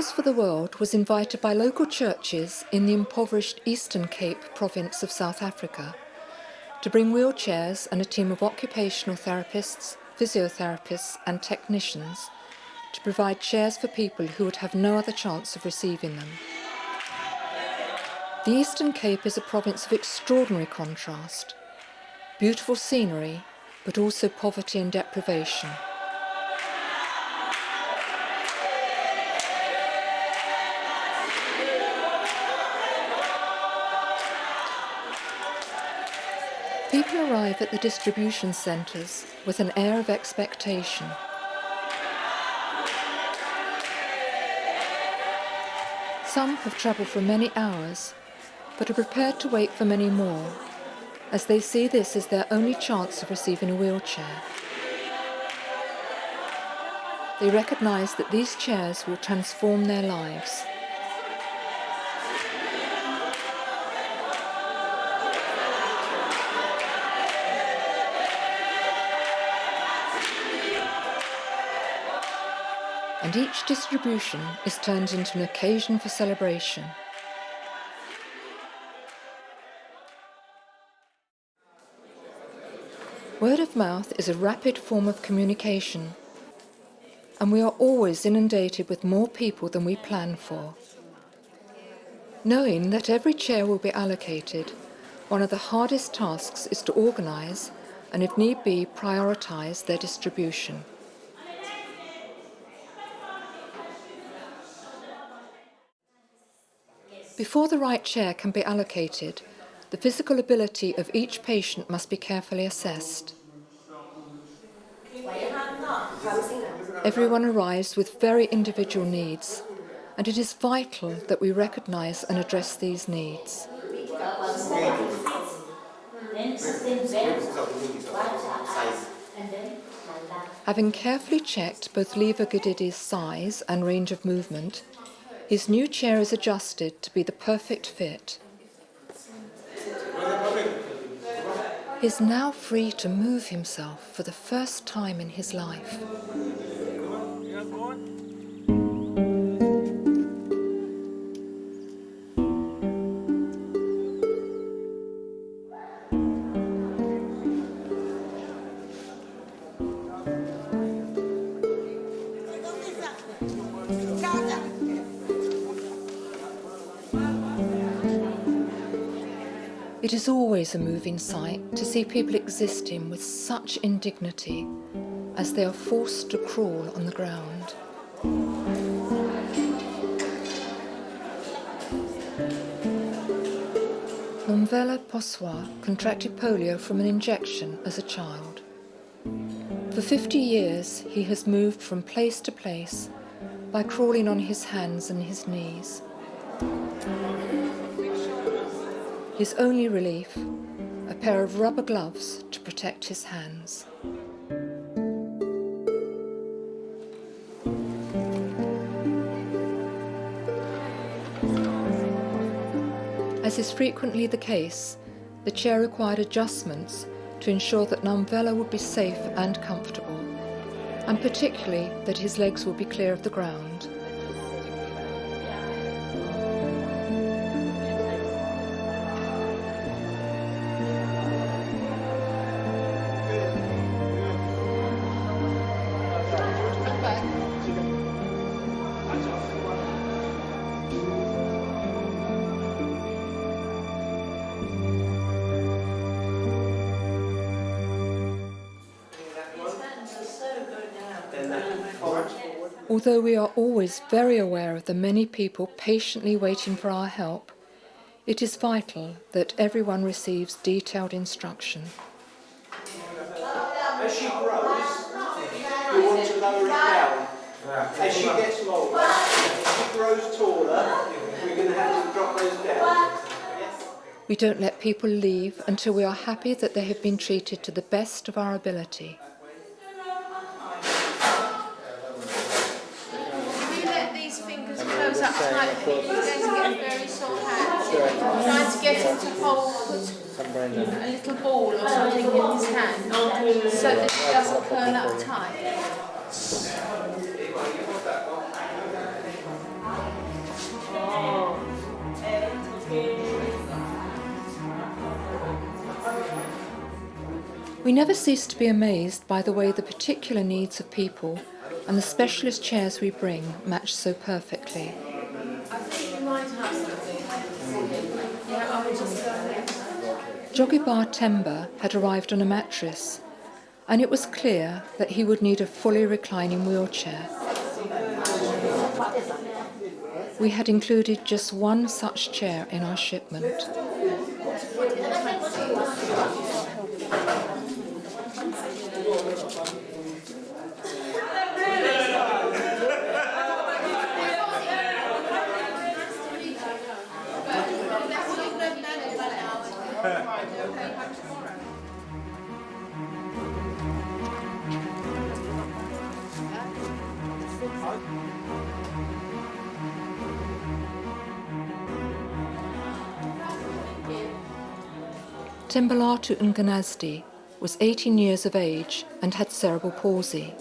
Chairs for the World was invited by local churches in the impoverished Eastern Cape province of South Africa to bring wheelchairs and a team of occupational therapists, physiotherapists and technicians to provide chairs for people who would have no other chance of receiving them. The Eastern Cape is a province of extraordinary contrast, beautiful scenery, but also poverty and deprivation. People arrive at the distribution centres with an air of expectation. Some have travelled for many hours, but are prepared to wait for many more, as they see this as their only chance of receiving a wheelchair. They recognise that these chairs will transform their lives. And each distribution is turned into an occasion for celebration. Word of mouth is a rapid form of communication, and we are always inundated with more people than we plan for. Knowing that every chair will be allocated, one of the hardest tasks is to organise and, if need be, prioritise their distribution. Before the right chair can be allocated, the physical ability of each patient must be carefully assessed. Everyone arrives with very individual needs, and it is vital that we recognise and address these needs. Having carefully checked both Lever Gadidi's size and range of movement, his new chair is adjusted to be the perfect fit. He is now free to move himself for the first time in his life. It is always a moving sight to see people existing with such indignity as they are forced to crawl on the ground. Nomvela Poswa contracted polio from an injection as a child. For 50 years he has moved from place to place by crawling on his hands and his knees. His only relief, a pair of rubber gloves to protect his hands. As is frequently the case, the chair required adjustments to ensure that Nomvela would be safe and comfortable, and particularly that his legs would be clear of the ground. Although we are always very aware of the many people patiently waiting for our help, it is vital that everyone receives detailed instruction. As she grows, we want to lower it down. As she gets longer, as she grows taller, we're going to have to drop those down. We don't let people leave until we are happy that they have been treated to the best of our ability. Close up tightly, you're going to get a very sore hand. Trying to get him to hold, put a little ball or something in his hand so that it doesn't curl up tight. We never cease to be amazed by the way the particular needs of people and the specialist chairs we bring match so perfectly. I think you might have something. Yeah, I will just Jogibar Temba had arrived on a mattress, and it was clear that he would need a fully reclining wheelchair. We had included just one such chair in our shipment. Tembalatu Nganazdi was 18 years of age and had cerebral palsy.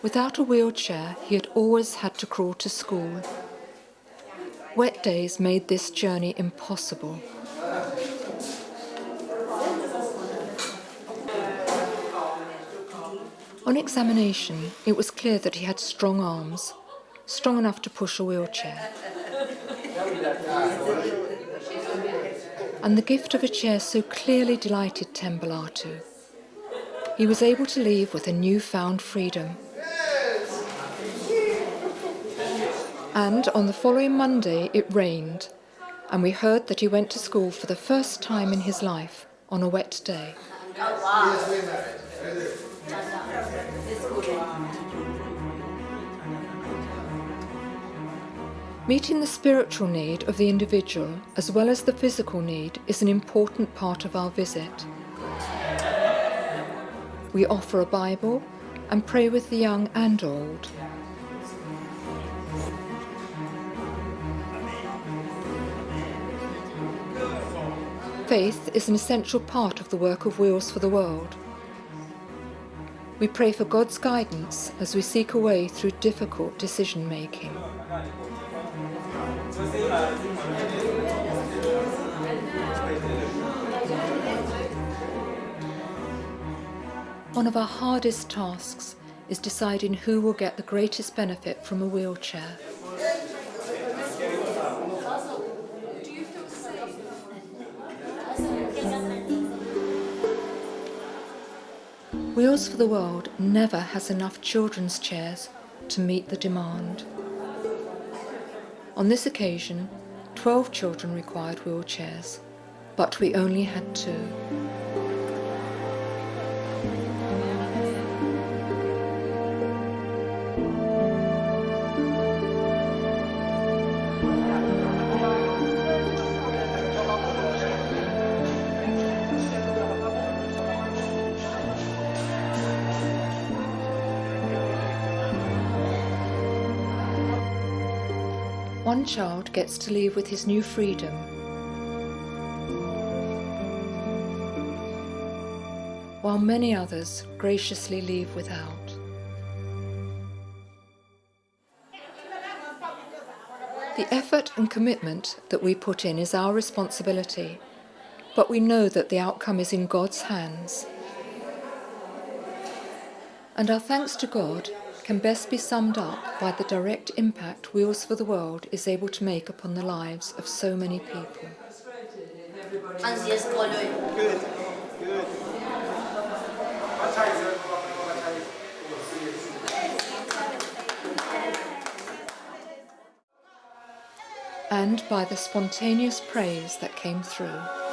Without a wheelchair, he had always had to crawl to school. Wet days made this journey impossible. On examination, it was clear that he had strong arms, strong enough to push a wheelchair. And the gift of a chair so clearly delighted Tembalatu. He was able to leave with a newfound freedom. And on the following Monday it rained, and we heard that he went to school for the first time in his life on a wet day. Meeting the spiritual need of the individual as well as the physical need is an important part of our visit. We offer a Bible and pray with the young and old. Faith is an essential part of the work of Wheels for the World. We pray for God's guidance as we seek a way through difficult decision-making. One of our hardest tasks is deciding who will get the greatest benefit from a wheelchair. Wheels for the World never has enough children's chairs to meet the demand. On this occasion, 12 children required wheelchairs, but we only had 2. One child gets to leave with his new freedom. While many others graciously leave without. The effort and commitment that we put in is our responsibility, but we know that the outcome is in God's hands. And our thanks to God can best be summed up by the direct impact Wheels for the World is able to make upon the lives of so many people. Good, good. And by the spontaneous praise that came through.